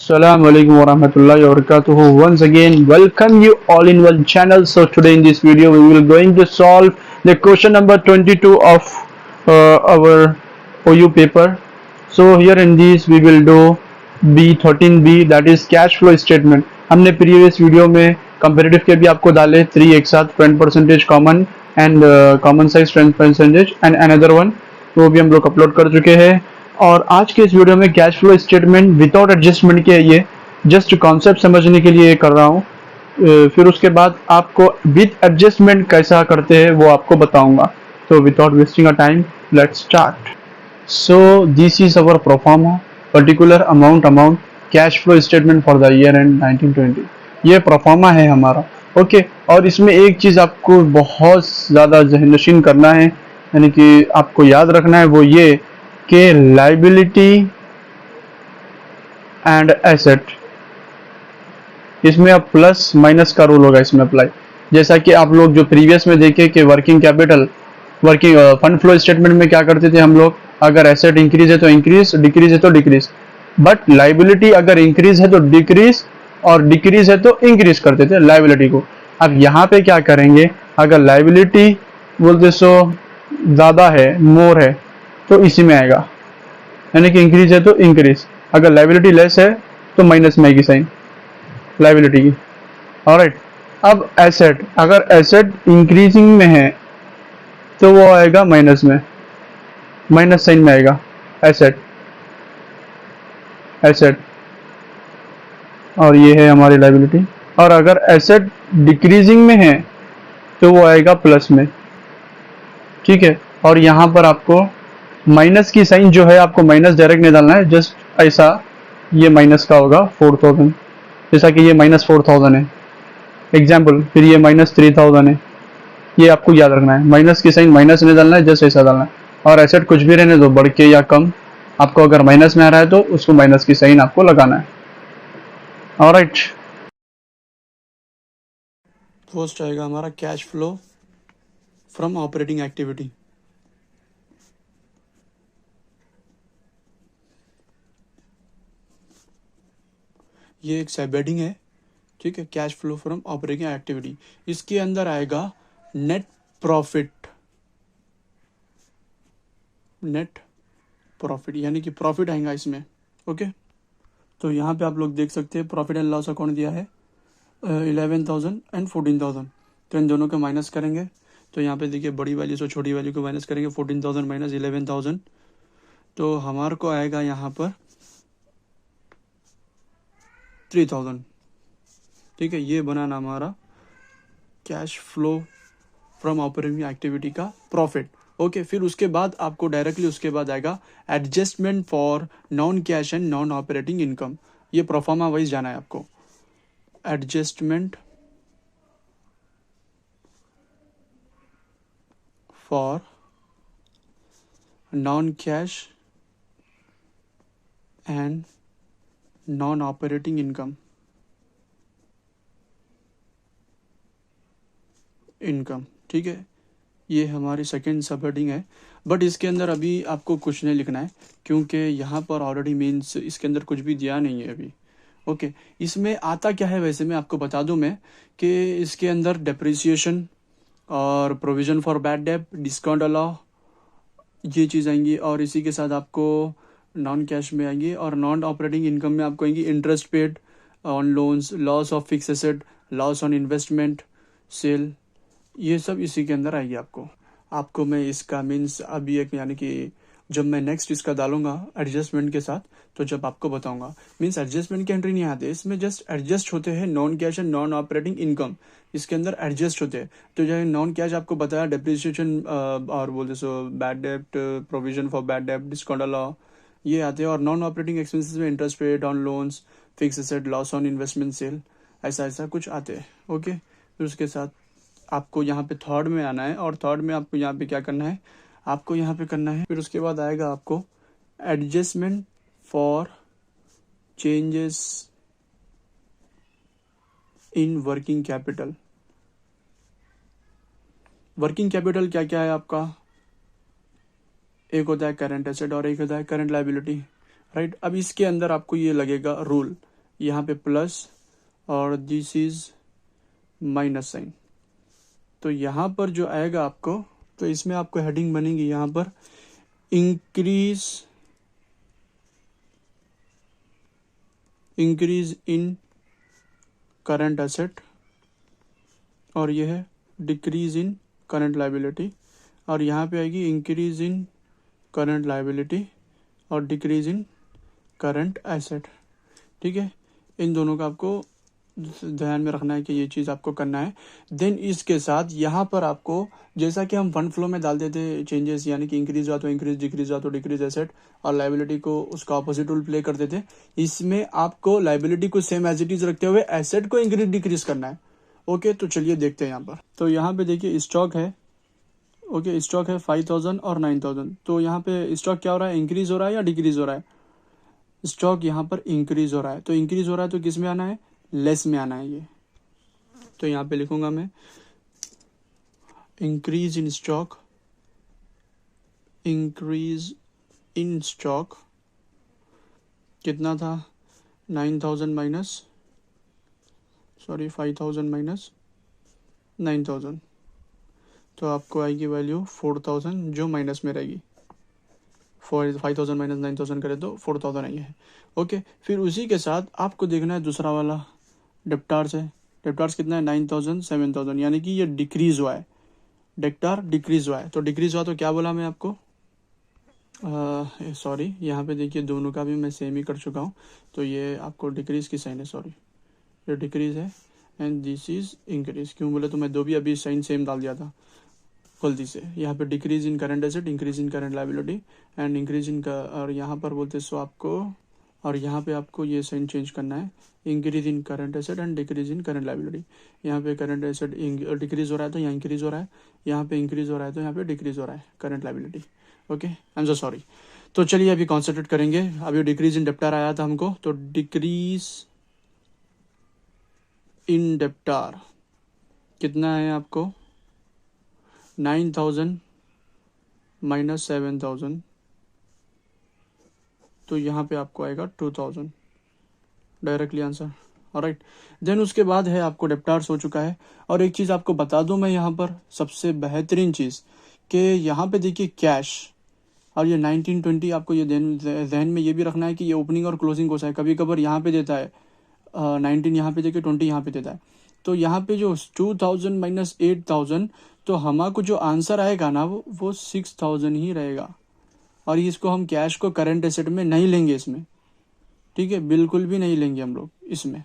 Assalamu alaikum warahmatullahi wabarakatuh. Once again, welcome you all in one channel. So today in this video, we will going to solve the question number 22 of our OU paper. So here in this, we will do B13B, that is cash flow statement. हमने previous video में comparative के भी आपको डाले 3 एक साथ, friend percentage common and common size friend percentage and another one, वो भी हम लोग अपलोड कर चुके हैं. और आज के इस वीडियो में cash flow statement without adjustment के ये जस्ट कॉन्सेप्ट समझने के लिए कर रहा हूँ. फिर उसके बाद आपको विथ एडजस्टमेंट कैसा करते हैं वो आपको बताऊंगा. तो without wasting a time, let's start. So this is our proforma particular amount cash flow statement for the year and 1920. ये प्रोफार्मा है हमारा. ओके और इसमें एक चीज़ आपको बहुत ज़्यादा जहनशीन करना है, यानी कि आपको याद रखना है, वो ये के लाइबिलिटी एंड एसेट, इसमें अब प्लस माइनस का रूल होगा इसमें अप्लाई. जैसा कि आप लोग जो प्रीवियस में देखे कि working capital fund flow statement में क्या करते थे हम लोग, अगर एसेट इंक्रीज है तो इंक्रीज, डिक्रीज है तो डिक्रीज, बट लाइबिलिटी अगर इंक्रीज है तो डिक्रीज और डिक्रीज है तो इंक्रीज करते थे लाइबिलिटी को. अब यहाँ पे क्या करेंगे, अगर लाइबिलिटी बोलते सो ज़्यादा है, मोर है, तो इसी में आएगा, यानी कि इंक्रीज है तो इंक्रीज. अगर लाइबिलिटी लेस है तो माइनस में आएगी साइन लाइबिलिटी की. ऑलराइट, अब एसेट, अगर एसेट इंक्रीजिंग में है तो वो आएगा माइनस में, माइनस साइन में आएगा एसेट. और ये है हमारी लाइबिलिटी. और अगर एसेट डिक्रीजिंग में है तो वो आएगा प्लस में. ठीक है, और यहाँ पर आपको माइनस की साइन जो है आपको माइनस डायरेक्ट नहीं डालना है, जस्ट ऐसा ये माइनस का होगा 4000, जैसा कि ये माइनस 4000 है एग्जाम्पल, फिर ये माइनस 3000 है. ये आपको याद रखना है, माइनस की साइन माइनस नहीं डालना है, जस्ट ऐसा डालना है. और एसेट कुछ भी रहने दो, बढ़ के या कम, आपको अगर माइनस में आ रहा है तो उसको माइनस की साइन आपको लगाना है. ऑलराइट, फर्स्ट आएगा हमारा cash flow from operating activity. ये एक सबहेडिंग है, ठीक है, cash flow from operating activity. इसके अंदर आएगा नेट प्रॉफिट, यानी कि प्रॉफिट आएगा इसमें. ओके, तो यहाँ पे आप लोग देख सकते हैं प्रॉफिट एंड लॉस अकाउंट दिया है 11,000 एंड 14,000. तो इन दोनों को माइनस करेंगे, तो यहाँ पे देखिए बड़ी वैल्यू से छोटी वैल्यू को माइनस करेंगे. 14,000 माइनस 11,000, तो हमारे को आएगा यहाँ पर 3,000. ठीक है, ये बनाना हमारा cash flow from operating activity का प्रॉफिट. ओके, फिर उसके बाद आपको डायरेक्टली उसके बाद आएगा adjustment for non cash and non operating income. ये प्रोफार्मा वाइज जाना है आपको. Adjustment for non cash and non operating income, ठीक है, ये हमारी सेकेंड सबहेडिंग है. बट इसके अंदर अभी आपको कुछ नहीं लिखना है, क्योंकि यहाँ पर ऑलरेडी मीन्स इसके अंदर कुछ भी दिया नहीं है अभी. ओके, इसमें आता क्या है, वैसे मैं आपको बता दूं मैं कि इसके अंदर डेप्रिसिएशन और provision for bad debt, discount allow, ये चीज़ आएंगी. और इसी के साथ आपको नॉन कैश में आएंगी. और नॉन ऑपरेटिंग इनकम में आपको आएंगी interest paid on loans, loss of fix asset, loss on investment, sale, ये सब इसी के अंदर आएगी. आपको मैं इसका मीन्स अभी एक, यानी कि जब मैं नेक्स्ट इसका डालूंगा एडजस्टमेंट के साथ, तो जब आपको बताऊंगा. मीन्स एडजस्टमेंट की एंट्री नहीं आते, इसमें जस्ट एडजस्ट होते हैं non cash and non operating income, इसके अंदर एडजस्ट होते हैं. तो जो नॉन कैश आपको बताया डेप्रिसिएशन और बोलते सो बैड डेब्ट, प्रोविजन फॉर बैड डेब्ट, डिस्काउंट अलाउ, ये आते हैं. और नॉन ऑपरेटिंग एक्सपेंसेस में interest paid on loans, fix asset, loss on investment, cell, ऐसा कुछ आते हैं. ओके, फिर उसके साथ आपको यहाँ पे थर्ड में आना है. और थर्ड में आपको यहाँ पे क्या करना है, आपको यहाँ पे करना है. फिर उसके बाद आएगा आपको adjustment for changes in working capital. Working capital क्या क्या है आपका, एक होता है करंट एसेट और एक होता है करंट लायबिलिटी. राइट, अब इसके अंदर आपको ये लगेगा रूल, यहाँ पे प्लस और दिस इज माइनस साइन। तो यहाँ पर जो आएगा आपको, तो इसमें आपको हेडिंग बनेगी यहाँ पर इंक्रीज इन करंट एसेट, और यह है डिक्रीज इन करंट लायबिलिटी, और यहाँ पे आएगी इंक्रीज इन करंट लायबिलिटी और डिक्रीज इन करंट एसेट। ठीक है, इन दोनों का आपको ध्यान में रखना है कि ये चीज़ आपको करना है। देन इसके साथ यहाँ पर आपको, जैसा कि हम फंड फ्लो में डालते थे चेंजेस, यानी कि इंक्रीज हुआ तो इंक्रीज, डिक्रीज हुआ तो डिक्रीज एसेट, और लायबिलिटी को उसका ऑपोजिट रोल प्ले करते थे, इसमें आपको लायबिलिटी को सेम एज इट इज रखते हुए एसेट को इंक्रीज डिक्रीज करना है। ओके, तो चलिए देखते हैं यहाँ पर। तो यहाँ पे देखिए स्टॉक है, ओके, स्टॉक है 5000 और 9000। तो यहाँ पे स्टॉक क्या हो रहा है, इंक्रीज हो रहा है या डिक्रीज हो रहा है? स्टॉक यहाँ पर इंक्रीज हो रहा है। तो इंक्रीज हो रहा है तो किस में आना है, लेस में आना है ये। तो यहाँ पे लिखूंगा मैं increase in stock, increase in stock कितना था, 9000 माइनस, सॉरी 5000 माइनस 9000, तो आपको आएगी वैल्यू 4000 जो माइनस में रहेगी। 5000 माइनस 9000 करें तो 4000 आई है। ओके, फिर उसी के साथ आपको देखना है दूसरा वाला डेप्टार्स है। डेप्टार्स कितना है, 9000 7000, यानी कि ये डिक्रीज हुआ है, डेप्टार डिक्रीज हुआ है। तो डिक्रीज हुआ तो क्या बोला मैं आपको, सॉरी यहाँ पे देखिए दोनों का भी मैं सेम ही कर चुका हूँ। तो ये आपको डिक्रीज की साइन है, सॉरी ये डिक्रीज है एंड दिस इज इंक्रीज। क्यों बोले तो मैं दो भी अभी साइन सेम डाल दिया था गलती से। यहाँ पे decrease in current asset, increase in current liability and increase in, और यहाँ पर बोलते सो आपको, और यहाँ पे आपको ये साइन चेंज करना है, increase in current asset and decrease in current liability. यहाँ पे करंट एसेट डिक्रीज हो रहा है तो यहाँ इंक्रीज हो रहा है, यहाँ पे इंक्रीज हो रहा है तो यहाँ पे डिक्रीज हो रहा है current liability. Okay, I am so sorry. तो चलिए अभी कॉन्सेंट्रेट करेंगे। अभी डिक्रीज इन डेप्टार आया था हमको, तो डिक्रीज इन डेप्टार कितना है आपको, 9000 माइनस 7000, तो यहाँ पे आपको आएगा 2000 डायरेक्टली आंसर। ऑलराइट, देन उसके बाद है आपको डेप्टार्स हो चुका है। और एक चीज़ आपको बता दूं मैं यहाँ पर, सबसे बेहतरीन चीज़ कि यहाँ पे देखिए कैश और ये 1920, आपको ये जहन में ये भी रखना है कि ये ओपनिंग और क्लोजिंग कोर्स है। कभी कभार यहाँ पे देता है 19 यहाँ पे देखिए 20 यहाँ पे देता है। तो यहाँ पे जो 2000 माइनस 8000, तो हमारे जो आंसर आएगा ना वो 6000 ही रहेगा। और इसको हम कैश को करंट एसेट में नहीं लेंगे इसमें, ठीक है, बिल्कुल भी नहीं लेंगे हम लोग इसमें।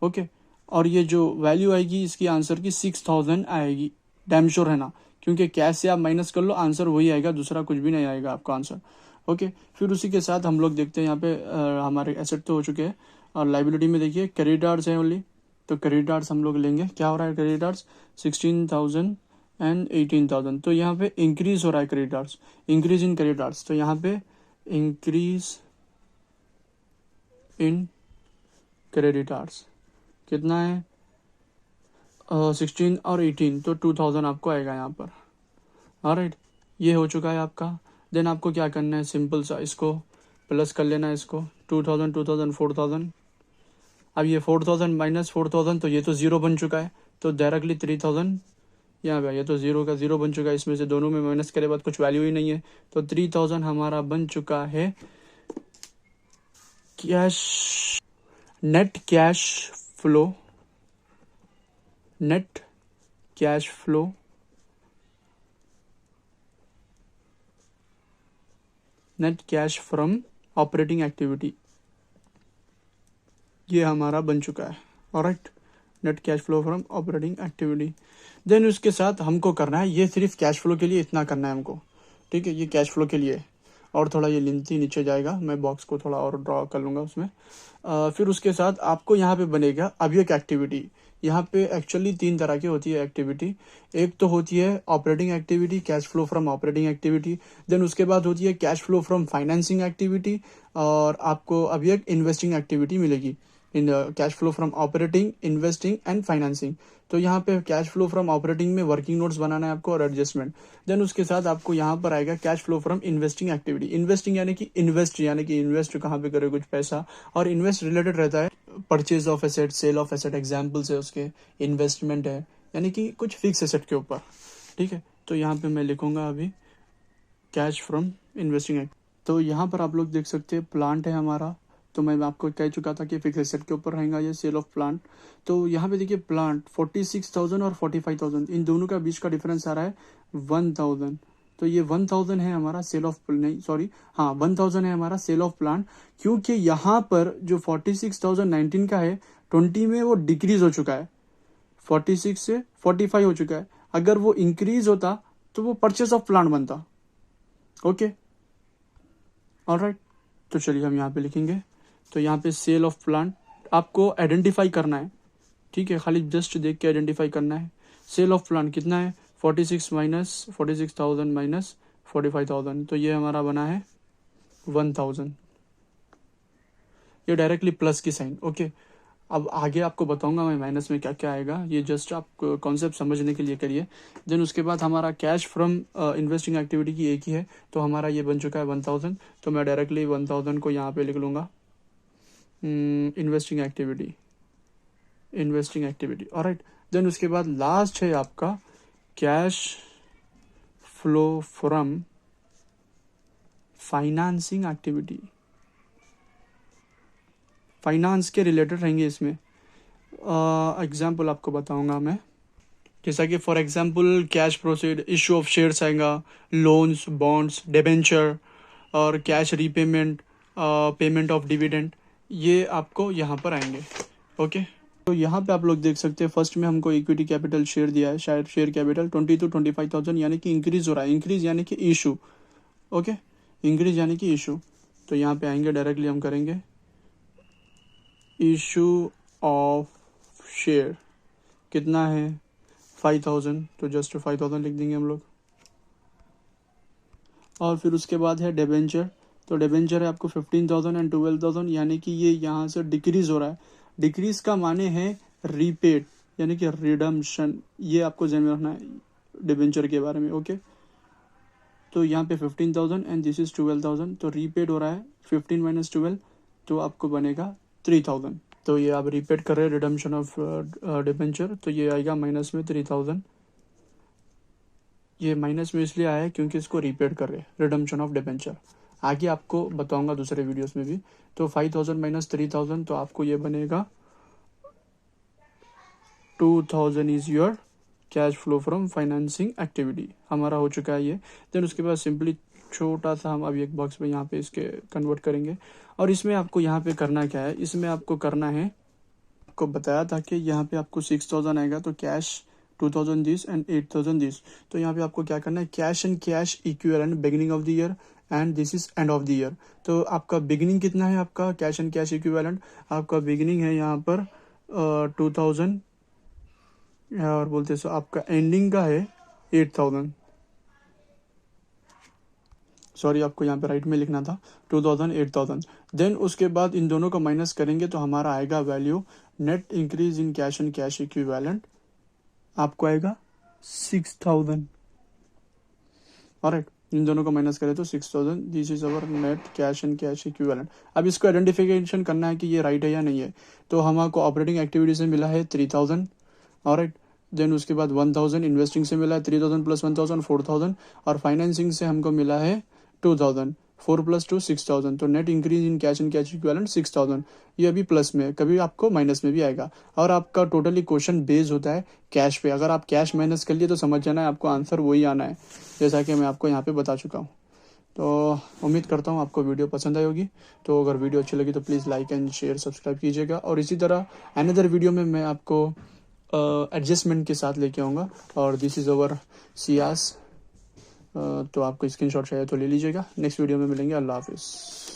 ओके, और ये जो वैल्यू आएगी इसकी आंसर की 6000 आएगी, डैम श्योर है ना, क्योंकि कैश से आप माइनस कर लो आंसर वही आएगा, दूसरा कुछ भी नहीं आएगा आपका आंसर। ओके, फिर उसी के साथ हम लोग देखते हैं यहाँ पे हमारे एसेट तो हो चुके हैं, और लाइबिलिटी में देखिए क्रेडिटार्स है ओनली। तो क्रेडिटार्स हम लोग लेंगे, क्या हो रहा है क्रेडिटार्स 16000 एंड 18000। तो यहाँ पे इंक्रीज हो रहा है क्रेडिटार्स, इंक्रीज इन क्रेडिटार्स। तो यहाँ पे इंक्रीज इन क्रेडिटार्स कितना है 16 और 18, तो 2000 आपको आएगा यहाँ पर। ऑलराइट, ये हो चुका है आपका। देन आपको क्या करना है, सिंपल सा इसको प्लस कर लेना है, इसको 2000 2000 4000। अब ये 4000 माइनस 4000, तो ये तो जीरो बन चुका है, तो डायरेक्टली 3000 यहाँ पे, ये तो जीरो का जीरो बन चुका है, इसमें से दोनों में माइनस करे बाद कुछ वैल्यू ही नहीं है। तो 3000 हमारा बन चुका है cash, net cash flow, net cash flow net cash from operating activity, ये हमारा बन चुका है। Alright, net cash flow from operating activity. Then उसके साथ हमको करना है, ये सिर्फ कैश फ्लो के लिए इतना करना है हमको, ठीक है, ये कैश फ्लो के लिए। और थोड़ा ये लेंथी नीचे जाएगा, मैं बॉक्स को थोड़ा और ड्रॉ कर लूँगा उसमें। फिर उसके साथ आपको यहाँ पे बनेगा अब एक एक्टिविटी। यहाँ पे एक्चुअली 3 तरह की होती है एक्टिविटी। एक तो होती है operating activity, cash flow from operating activity. Then उसके बाद होती है cash flow from financing activity, और आपको अभी एक इन्वेस्टिंग एक्टिविटी मिलेगी। इन cash flow from operating, investing and financing. तो यहाँ पे कैश फ्लो फ्रॉम ऑपरेटिंग में वर्किंग नोट्स बनाना है आपको और एडजस्टमेंट। देन उसके साथ आपको यहाँ पर आएगा cash flow from investing activity. Investing यानी कि इन्वेस्ट कहाँ पे करे कुछ पैसा, और इन्वेस्ट रिलेटेड रहता है purchase of asset, sale of asset, examples है उसके, इन्वेस्टमेंट है यानी कि कुछ फिक्स एसेट के ऊपर। ठीक है, तो यहाँ पे मैं लिखूंगा अभी कैश फ्रॉम इन्वेस्टिंग एक्ट। तो यहाँ पर आप लोग देख सकते हैं प्लांट है हमारा, तो मैं आपको कह चुका था कि फिक्स एसेट के ऊपर रहेगा ये सेल ऑफ प्लांट। तो यहाँ पे देखिए प्लांट 46,000 और 45,000 इन दोनों का बीच का डिफरेंस आ रहा है 1,000। तो ये 1,000 है हमारा सेल ऑफ, नहीं सॉरी, हाँ 1,000 है हमारा सेल ऑफ प्लांट, क्योंकि यहाँ पर जो 46,019 का है 20 में वो डिक्रीज हो चुका है, 46 से 45 हो चुका है। अगर वो इंक्रीज होता तो वो परचेस ऑफ प्लांट बनता। ओके, ऑलराइट, तो चलिए हम यहाँ पे लिखेंगे। तो यहाँ पे सेल ऑफ प्लांट आपको आइडेंटिफाई करना है, ठीक है, खाली जस्ट देख के आइडेंटिफाई करना है। सेल ऑफ प्लांट कितना है, 46,000 माइनस 45,000, तो ये हमारा बना है 1,000। ये डायरेक्टली प्लस की साइन। ओके, अब आगे आपको बताऊंगा मैं माइनस में क्या क्या आएगा, ये जस्ट आप कॉन्सेप्ट समझने के लिए करिए। देन उसके बाद हमारा कैश फ्रॉम इन्वेस्टिंग एक्टिविटी की एक ही है, तो हमारा ये बन चुका है 1,000। तो मैं डायरेक्टली 1,000 को यहाँ पे लिख लूँगा इन्वेस्टिंग एक्टिविटी। ऑलराइट, देन उसके बाद लास्ट है आपका cash flow from financing activity. Finance के रिलेटेड रहेंगे इसमें। एग्जाम्पल आपको बताऊंगा मैं, जैसा कि for example cash proceed, issue of shares आएगा, लोन्स, बॉन्ड्स, डिबेंचर और cash repayment, payment of dividend, ये आपको यहाँ पर आएंगे। ओके, तो यहाँ पे आप लोग देख सकते हैं फर्स्ट में हमको इक्विटी कैपिटल शेयर दिया है, शायद शेयर कैपिटल 20 to 25,000 यानी कि इंक्रीज हो रहा है, इंक्रीज यानी कि इशू। ओके, इंक्रीज यानी कि इशू। तो यहाँ पे आएंगे डायरेक्टली हम करेंगे इशू ऑफ शेयर कितना है 5,000, तो जस्ट 5,000 लिख देंगे हम लोग। और फिर उसके बाद है डिबेंचर, तो डिबेंचर है आपको 15,000 एंड 12,000 यानी कि ये यहाँ से डिक्रीज हो रहा है। डिक्रीज का माने है रीपेड यानी कि रिडम्पशन, ये आपको ध्यान में रखना है डिबेंचर के बारे में। ओके, तो यहाँ पे 15,000 एंड दिस इज 12,000, तो रीपेड हो रहा है 15 माइनस 12, तो आपको बनेगा 3,000। तो ये आप रिपेड कर रहे हैं रिडम्पशन ऑफ डिबेंचर, तो ये आएगा माइनस में 3,000। ये माइनस में इसलिए आया है क्योंकि इसको रिपेड कर रहे हैं रिडम्पशन ऑफ डिबेंचर। आगे आपको बताऊंगा दूसरे वीडियोस में भी। तो 5,000 माइनस 3,000, तो आपको ये बनेगा 2,000 is your cash flow from financing activity. हमारा हो चुका है ये। देन उसके बाद सिंपली छोटा सा हम अभी एक बॉक्स में यहाँ पे इसके कन्वर्ट करेंगे। और इसमें आपको यहाँ पे करना क्या है, इसमें आपको करना है, आपको बताया था कि यहाँ पे आपको 6,000 आएगा, तो कैश 2,000 दिस एंड 8,000 दिस। तो यहाँ पे आपको क्या करना है, cash and cash equivalent beginning of the year and this is end of the year. तो आपका बिगिनिंग कितना है, आपका कैश एंड कैश इक्विवेलेंट आपका बिगिनिंग है यहाँ पर 2,000 और बोलते सो आपका एंडिंग का है 8,000। सॉरी, आपको यहाँ पे राइट में लिखना था 2,000 8,000। देन उसके बाद इन दोनों को माइनस करेंगे तो हमारा आएगा value net increase in cash and cash equivalent, आपको आएगा 6,000। ऑलराइट, इन दोनों को माइनस करें तो 6,000, this is our net cash and cash equivalent. अब इसको आइडेंटिफिकेशन करना है कि ये राइट है या नहीं है। तो हमको ऑपरेटिंग एक्टिविटी से मिला है 3,000। ऑलराइट, देन उसके बाद 1,000 इन्वेस्टिंग से मिला है, 3,000 प्लस 1,000 4,000, और फाइनेंसिंग से हमको मिला है 2,000, 4 प्लस 2 6,000। तो net increase in cash and cash equivalent 6,000। ये अभी प्लस में है, कभी आपको माइनस में भी आएगा। और आपका टोटली क्वेश्चन बेस्ड होता है कैश पे। अगर आप कैश माइनस कर लिए तो समझ जाना है आपको आंसर वही आना है, जैसा कि मैं आपको यहाँ पे बता चुका हूँ। तो उम्मीद करता हूँ आपको वीडियो पसंद आई होगी। तो अगर वीडियो अच्छी लगी तो please like and share subscribe कीजिएगा। और इसी तरह अनदर वीडियो में मैं आपको एडजस्टमेंट के साथ लेके आऊँगा। और दिस इज़ ओवर सियास, तो आपको स्क्रीनशॉट चाहिए तो ले लीजिएगा। नेक्स्ट वीडियो में मिलेंगे। अल्लाह हाफिज़।